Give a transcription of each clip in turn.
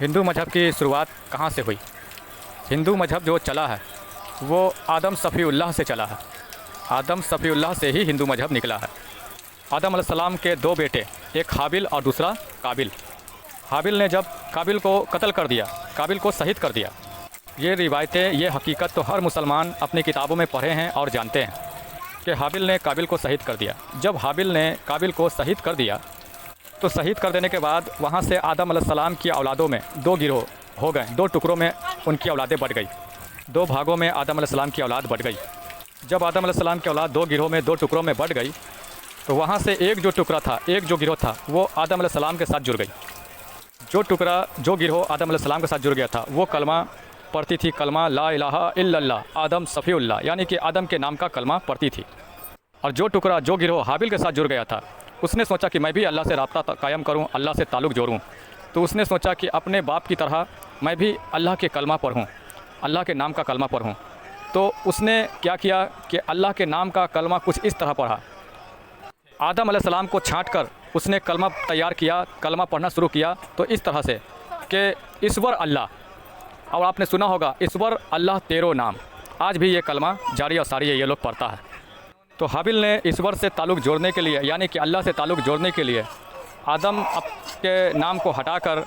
हिंदू मज़हब की शुरुआत कहाँ से हुई? हिंदू मज़हब जो चला है वो आदम सफ़ीउल्लाह से चला है। आदम सफ़ीउल्लाह से ही हिंदू मज़हब निकला है। आदम अलैहिस्सलाम के दो बेटे, एक हाबिल और दूसरा काबिल। हाबिल ने जब काबिल को कत्ल कर दिया, काबिल को शहीद कर दिया। ये रिवायतें, ये हकीकत तो हर मुसलमान अपनी किताबों में पढ़े हैं और जानते हैं कि हाबिल ने काबिल को शहीद कर दिया। जब हाबिल ने काबिल को शहीद कर दिया तो शहीद कर देने के बाद वहाँ से आदम अलैहिस्सलाम की औलादों में दो गिरोह हो गए, दो टुकड़ों में उनकी औलादें बँट गई, दो भागों में आदम अलैहिस्सलाम की औलाद बँट गई। जब आदम अलैहिस्सलाम की औलाद दो गिरोह में, दो टुकड़ों में बँट गई तो वहाँ से एक जो टुकड़ा था, एक जो गिरोह था वो आदम अलैहिस्सलाम के साथ जुड़ गई। जो गिरोह आदम अलैहिस्सलाम के साथ जुड़ गया था वो कलमा पढ़ती थी, कलमा ला इलाहा इल्लल्लाह आदम सफ़ीउल्लाह, यानी कि आदम के नाम का कलमा पढ़ती थी। और जो गिरोह हाबिल के साथ जुड़ गया था उसने सोचा कि मैं भी अल्लाह से राब्ता कायम करूं, अल्लाह से ताल्लुक़ जोड़ूं। तो उसने सोचा कि अपने बाप की तरह मैं भी अल्लाह के कलमा पढ़ूं, अल्लाह के नाम का कलमा पढ़ूं। तो उसने क्या किया कि अल्लाह के नाम का कलमा कुछ इस तरह पढ़ा। आदम अलैहिस्सलाम को छांट कर उसने कलमा तैयार किया, कलमा पढ़ना शुरू किया तो इस तरह से कि ईश्वर अल्लाह, और आपने सुना होगा ईश्वर अल्लाह तेरो नाम। आज भी ये कलमा जारी और सारी है, ये लोग पढ़ता है। तो हाबिल ने ईश्वर से ताल्लुक़ जोड़ने के लिए, यानी कि अल्लाह से ताल्लुक़ जोड़ने के लिए आदम के नाम को हटाकर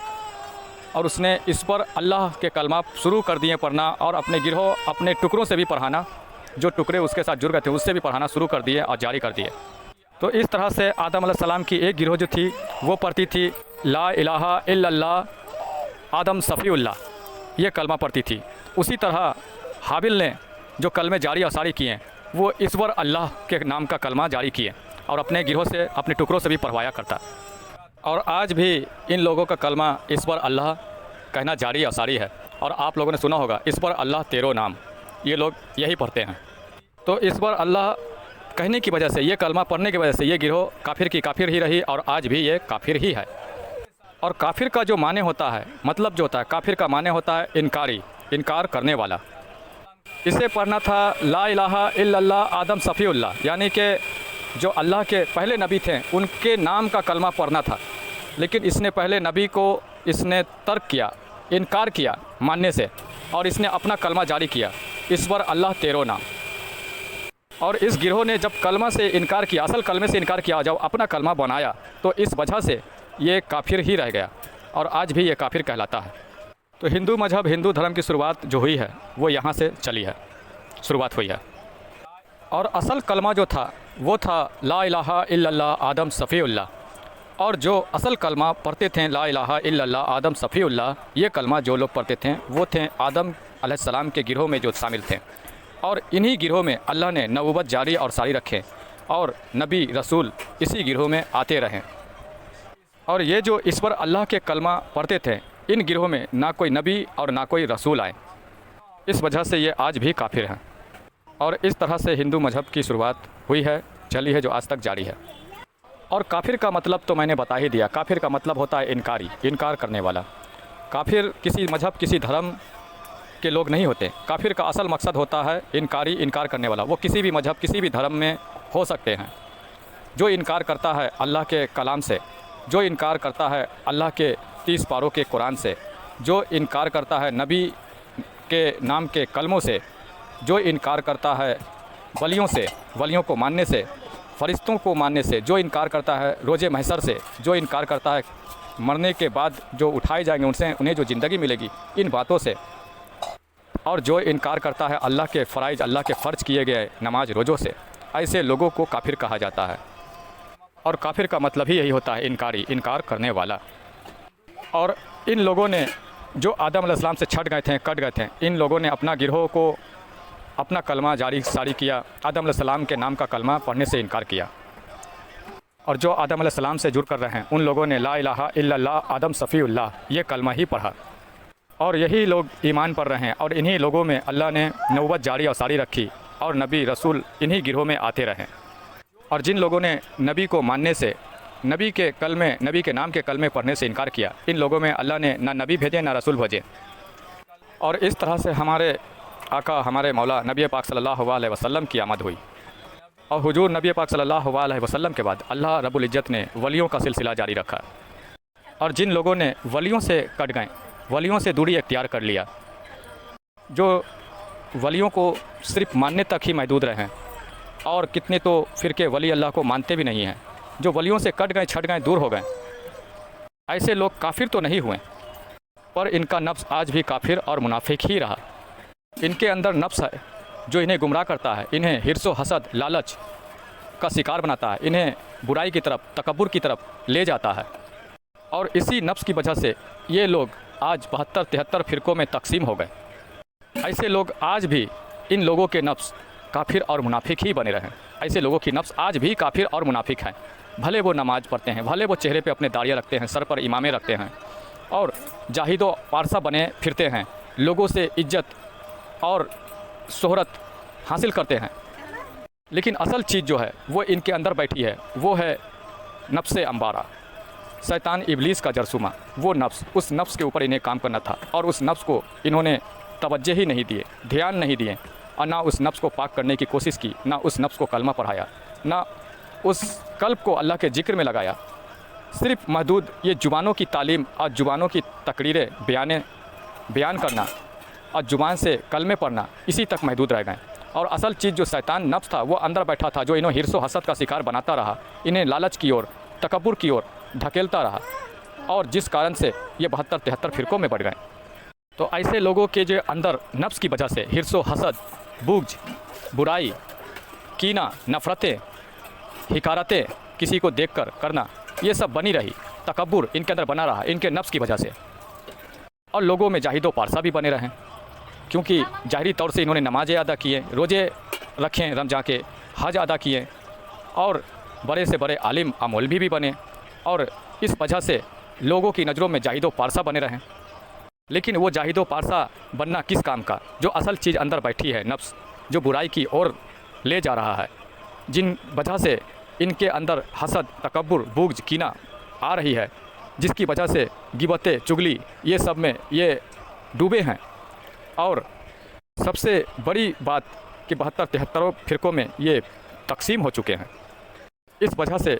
और उसने ईश्वर अल्लाह के कलमा शुरू कर दिए पढ़ना, और अपने गिरोह, अपने टुकड़ों से भी पढ़ाना, जो टुकड़े उसके साथ जुड़ गए थे उससे भी पढ़ाना शुरू कर दिए और जारी कर दिए। तो इस तरह से आदम अलैहिस्सलाम की एक गिरोह जो थी वो पढ़ती थी ला इलाहा इल्लल्लाह आदम सफ़ीउल्लाह, ये कलमा पढ़ती थी। उसी तरह हाबिल ने जो कलमे जारी और सारी किए वो ईश्वर अल्लाह के नाम का कलमा जारी किए और अपने गिरोह से, अपने टुकड़ों से भी पढ़वाया करता। और आज भी इन लोगों का कलमा ईश्वर अल्लाह कहना जारी और सारी है। और आप लोगों ने सुना होगा ईश्वर अल्लाह तेरो नाम, ये लोग यही पढ़ते हैं। तो ईश्वर अल्लाह कहने की वजह से, ये कलमा पढ़ने की वजह से ये गिरोह काफिर की काफिर ही रही और आज भी ये काफिर ही है। और काफिर का जो माने होता है, मतलब जो होता है, काफिर का माने होता है इनकारी, इनकार करने वाला। इसे पढ़ना था ला इलाहा इल्लल्लाह आदम सफ़ीउल्लाह, यानी कि जो अल्लाह के पहले नबी थे उनके नाम का कलमा पढ़ना था। लेकिन इसने पहले नबी को इसने तर्क किया, इनकार किया मानने से, और इसने अपना कलमा जारी किया ईश्वर अल्लाह तेरो नाम। और इस गिरोह ने जब कलमा से इनकार किया, असल कलमे से इनकार किया, जब अपना कलमा बनाया तो इस वजह से ये काफिर ही रह गया और आज भी ये काफिर कहलाता है। तो हिंदू मज़हब, हिंदू धर्म की शुरुआत जो हुई है वो यहाँ से चली है, शुरुआत हुई है। और असल कलमा जो था वो था ला इलाहा इल्लल्लाह आदम सफ़ीउल्लाह। और जो असल कलमा पढ़ते थे ला इलाहा इल्लल्लाह आदम सफ़ीउल्लाह, ये कलमा जो लोग पढ़ते थे वो थे आदम अलैहिस्सलाम के गिरोह में जो शामिल थे। और इन्हीं गिरोह में अल्लाह ने नबूवत जारी और सारी रखे और नबी रसूल इसी गिरोह में आते रहें। और ये जो ईश्वर अल्लाह के कलमा पढ़ते थे, इन गिरोह में ना कोई नबी और ना कोई रसूल आए, इस वजह से ये आज भी काफिर हैं। और इस तरह से हिंदू मज़हब की शुरुआत हुई है, चली है, जो आज तक जारी है। और काफिर का मतलब तो मैंने बता ही दिया, काफिर का मतलब होता है इनकारी, इनकार करने वाला। काफिर किसी मज़हब, किसी धर्म के लोग नहीं होते। काफिर का असल मकसद होता है इनकारी, इनकार करने वाला। वो किसी भी मज़हब, किसी भी धर्म में हो सकते हैं। जो इनकार करता है अल्लाह के कलाम से, जो इनकार करता है अल्लाह के 30 पारों के कुरान से, जो इनकार करता है नबी के नाम के कलमों से, जो इनकार करता है वलियों से, वलियों को मानने से, फरिश्तों को मानने से, जो इनकार करता है रोज़े महशर से, जो इनकार करता है मरने के बाद जो उठाए जाएंगे उनसे उन्हें जो ज़िंदगी मिलेगी, इन बातों से, और जो इनकार करता है अल्लाह के फ़राइज़, अल्लाह के फ़र्ज किए गए नमाज रोज़ों से, ऐसे लोगों को काफिर कहा जाता है। और काफिर का मतलब ही यही होता है इनकारी, इनकार करने वाला। और इन लोगों ने जो आदम अलैहिस्सलाम से छट गए थे, कट गए थे, इन लोगों ने अपना गिरोह को अपना कलमा जारी सारी किया, आदम अलैहिस्सलाम के नाम का कलमा पढ़ने से इनकार किया। और जो आदम अलैहिस्सलाम से जुड़ कर रहे हैं उन लोगों ने ला इलाहा इल्लल्लाह आदम सफ़ीउल्लाह ये कलमा ही पढ़ा। और यही लोग ईमान पर रहे हैं और इन्हीं लोगों में अल्लाह ने नबूवत जारी और सारी रखी और नबी रसूल इन्हीं गिरोह में आते रहे। और जिन लोगों ने नबी को मानने से, नबी के कलमे, नबी के नाम के कलमे पढ़ने से इनकार किया, इन लोगों में अल्लाह ने ना नबी भेजे ना रसूल भेजे। और इस तरह से हमारे आका, हमारे मौला नबी पाक सल्लल्लाहु अलैहि वसल्लम की आमद हुई। और हुजूर नबी पाक सल्लल्लाहु अलैहि वसल्लम के बाद अल्लाह रब्बुल इज़्ज़त ने वलियों का सिलसिला जारी रखा। और जिन लोगों ने वलियों से कट गए, वलियों से दूरी इख्तियार कर लिया, जो वलियों को सिर्फ मानने तक ही महदूद रहे हैं, और कितने तो फ़िरके वली अल्लाह को मानते भी नहीं हैं, जो वलियों से कट गए, छट गए, दूर हो गए। ऐसे लोग काफिर तो नहीं हुए, पर इनका नफ्स आज भी काफिर और मुनाफिक ही रहा। इनके अंदर नफ्स है जो इन्हें गुमराह करता है, इन्हें हिर्सो हसद लालच का शिकार बनाता है, इन्हें बुराई की तरफ, तकब्बुर की तरफ ले जाता है। और इसी नफ्स की वजह से ये लोग आज 72-73 फ़िरक़ों में तकसीम हो गए। ऐसे लोग आज भी, इन लोगों के नफ्स काफिर और मुनाफिक ही बने रहें। ऐसे लोगों की नफ्स आज भी काफिर और मुनाफिक हैं। भले वो नमाज़ पढ़ते हैं, भले वो चेहरे पे अपने दाढ़ियाँ रखते हैं, सर पर इमामे रखते हैं और जाहिदो पारसा बने फिरते हैं, लोगों से इज्जत और शोहरत हासिल करते हैं, लेकिन असल चीज़ जो है वो इनके अंदर बैठी है, वो है नफ्स अम्बारा, शैतान इब्लीस का जरसूमा। वो नफ्स, उस नफ्स के ऊपर इन्हें काम करना था और उस नफ्स को इन्होंने तवज्जो ही नहीं दिए, ध्यान नहीं दिए, और ना उस नफ्स को पाक करने की कोशिश की, ना उस नफ्स को कलमा पढ़ाया, ना उस कल्ब को अल्लाह के जिक्र में लगाया। सिर्फ महदूद ये ज़ुबानों की तालीम और ज़ुबानों की तकरीरें बयान करना और ज़ुबान से कलमे पढ़ना, इसी तक महदूद रह गए। और असल चीज़ जो शैतान नफ्स था वो अंदर बैठा था, जो इन्हें हिर्सो हसद का शिकार बनाता रहा, इन्हें लालच की ओर, तकब्बुर की ओर धकेलता रहा, और जिस कारण से ये 72-73 फ़िरक़ों में बढ़ गए। तो ऐसे लोगों के जो अंदर नफ्स की वजह से हिर्सो हसद, बुग़्ज़, बुराई, कीना, नफ़रतें, हिकारतें किसी को देखकर करना, ये सब बनी रही, तकब्बुर इनके अंदर बना रहा इनके नफ्स की वजह से। और लोगों में जाहिदो पारसा भी बने रहें, क्योंकि ज़ाहिरी तौर से इन्होंने नमाज़ें अदा किए, रोज़े रखें, रमज़ान के, हज अदा किए, और बड़े से बड़े आलिम मौलवी भी बने, और इस वजह से लोगों की नज़रों में जाहिदो पारसा बने रहें। लेकिन वो जाहिदो पारसा बनना किस काम का? जो असल चीज़ अंदर बैठी है, नफ्स, जो बुराई की ओर ले जा रहा है, जिन वजह से इनके अंदर हसद, तकब्बुर, बुग़्ज़, कीना आ रही है, जिसकी वजह से गिबतें, चुगली, ये सब में ये डूबे हैं। और सबसे बड़ी बात कि 72-73 फ़िरक़ों में ये तकसीम हो चुके हैं। इस वजह से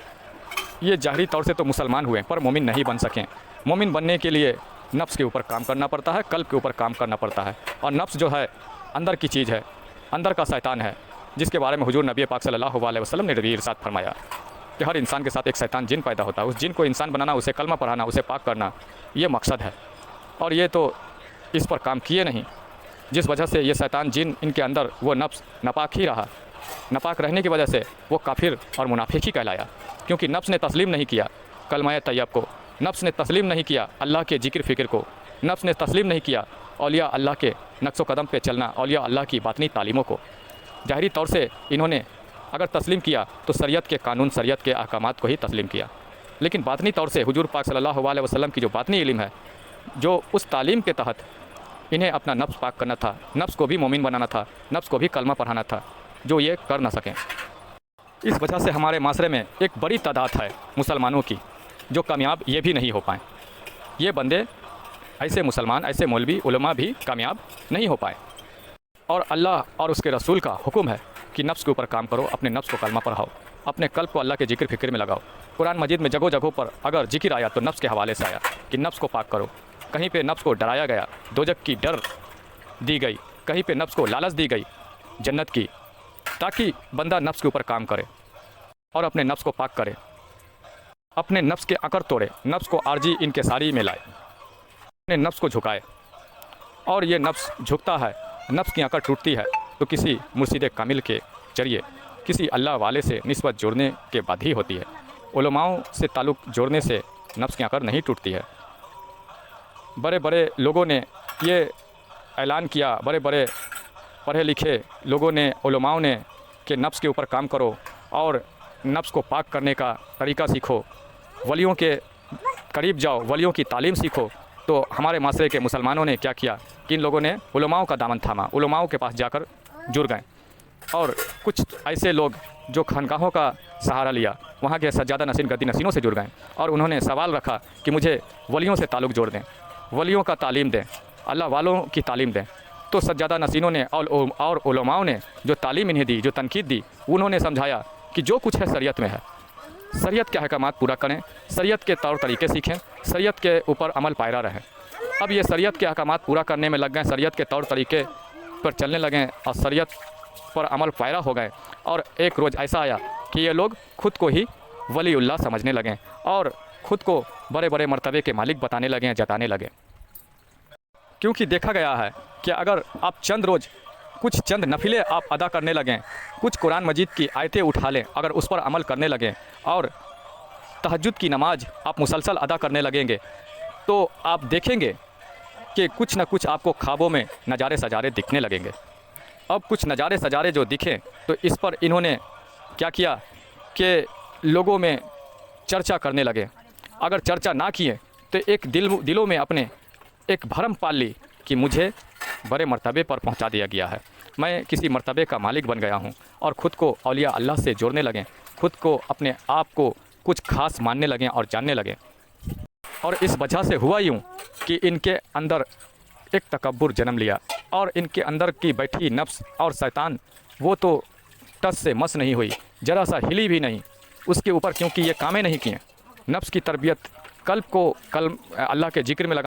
ये ज़ाहिरी तौर से तो मुसलमान हुए, पर मोमिन नहीं बन सकें। मोमिन बनने के लिए नफ्स के ऊपर काम करना पड़ता है, कल्ब के ऊपर काम करना पड़ता है। और नफ्स जो है अंदर की चीज़ है, अंदर का शैतान है, जिसके बारे में हुजूर नबी पाक सल्लल्लाहु अलैहि वसल्लम ने भी इरशाद फरमाया कि हर इंसान के साथ एक शैतान जिन पैदा होता है, उस जिन को इंसान बनाना, उसे कलमा पढ़ाना, उसे पाक करना, ये मकसद है। और ये तो इस पर काम किए नहीं, जिस वजह से ये शैतान जिन इनके अंदर वो नफ्स नापाक ही रहा। नापाक रहने की वजह से वो काफिर और मुनाफिक ही कहलाया, क्योंकि नफ्स ने तस्लीम नहीं किया कलमा तैयब को, नफ्स ने तस्लीम नहीं किया अल्लाह के जिक्र फ़िक्र को, नफ्स ने तस्लीम नहीं किया औलिया अल्लाह के नक्शो कदम पे चलना, औलिया अल्लाह की बातनी तालीमों को। ज़ाहिरी तौर से इन्होंने अगर तस्लीम किया तो शरीयत के कानून, शरीयत के अहकामात को ही तस्लीम किया, लेकिन बातनी तौर से हुजूर पाक सल्लल्लाहु अलैहि वसल्लम की जो बातनी इल्म है, जो उस तालीम के तहत इन्हें अपना नफ्स पाक करना था, नफ्स को भी मोमिन बनाना था, नफ्स को भी कलमा पढ़ाना था, जो ये कर ना सकें। इस वजह से हमारे माशरे में एक बड़ी तादाद है मुसलमानों की जो कामयाब ये भी नहीं हो पाए। ये बंदे, ऐसे मुसलमान, ऐसे मौलवी उलमा भी कामयाब नहीं हो पाए। और अल्लाह और उसके रसूल का हुक्म है कि नफ्स के ऊपर काम करो, अपने नफ्स को कलमा पढ़ाओ, अपने कल्ब को अल्लाह के जिक्र फ़िक्र में लगाओ। कुरान मजीद में जगह जगहों पर अगर जिक्र आया तो नफ्स के हवाले से आया कि नफ्स को पाक करो। कहीं पे नफ्स को डराया गया, दोजक की डर दी गई, कहीं पे नफ्स को लालच दी गई जन्नत की, ताकि बंदा नफ्स के ऊपर काम करे और अपने नफ्स को पाक करे, अपने नफ्स के अकड़ तोड़े, नफ्स को आरजी इनकिसारी में लाए, अपने नफ्स को झुकाए। और ये नफ्स झुकता है, नफ्स की अकड़ टूटती है तो किसी मुर्शिद कामिल के जरिए, किसी अल्लाह वाले से निस्बत जोड़ने के बाद ही होती है। उलमाओं से ताल्लुक़ जोड़ने से नफ्स की अकड़ नहीं टूटती है। बड़े बड़े लोगों ने ये ऐलान किया, बड़े बड़े पढ़े लिखे लोगों ने, उलमाओं ने, कि नफ्स के ऊपर काम करो और नफ्स को पाक करने का तरीका सीखो, वलियों के करीब जाओ, वलियों की तालीम सीखो। तो हमारे माशरे के मुसलमानों ने क्या किया कि इन लोगों ने उलमाओं का दामन थामा, उलमाओं के पास जाकर जुड़ गए। और कुछ ऐसे लोग जो खानकाहों का सहारा लिया, वहाँ के सज्जादा नशीन गद्दी नशीनों से जुड़ गए और उन्होंने सवाल रखा कि मुझे वलियों से ताल्लुक़ जोड़ दें, वलियों का तालीम दें, अल्लाह वालों की तालीम दें। तो सज्जादा नशीनों ने और उलमाओं ने जो तालीम इन्हें दी, जो तनकीद दी, उन्होंने समझाया कि जो कुछ है शरीयत में है, शरीयत के अहकामात पूरा करें, शरीयत के तौर तरीके सीखें, शरीयत के ऊपर अमल पायरा रहें। अब ये शरीयत के अहकामात पूरा करने में लग गए, शरीयत के तौर तरीके पर चलने लगे और शरीयत पर अमल पैरा हो गए। और एक रोज़ ऐसा आया कि ये लोग खुद को ही वलीउल्लाह समझने लगे और ख़ुद को बड़े बड़े मर्तबे के मालिक बताने लगे, जताने लगे। क्योंकि देखा गया है कि अगर आप चंद नफिले आप अदा करने लगें, कुछ कुरान मजीद की आयतें उठा लें, अगर उस पर अमल करने लगें और तहज्जुद की नमाज आप मुसलसल अदा करने लगेंगे, तो आप देखेंगे कि कुछ न कुछ आपको ख्वाबों में नज़ारे सजारे दिखने लगेंगे। अब कुछ नज़ारे सजारे जो दिखे तो इस पर इन्होंने क्या किया कि लोगों में चर्चा करने लगे। अगर चर्चा ना किए तो एक दिलों में अपने एक भरम पाल ली कि मुझे बड़े मर्तबे पर पहुंचा दिया गया है, मैं किसी मर्तबे का मालिक बन गया हूं, और ख़ुद को औलिया अल्लाह से जोड़ने लगें, ख़ुद को अपने आप को कुछ खास मानने लगें और जानने लगें। और इस वजह से हुआ यूँ कि इनके अंदर एक तकब्बुर जन्म लिया और इनके अंदर की बैठी नफ्स और शैतान वो तो टस से मस नहीं हुई, ज़रा सा हिली भी नहीं उसके ऊपर, क्योंकि ये कामें नहीं किए। नफ्स की तरबियत कल्ब को अल्लाह के जिक्र में लगा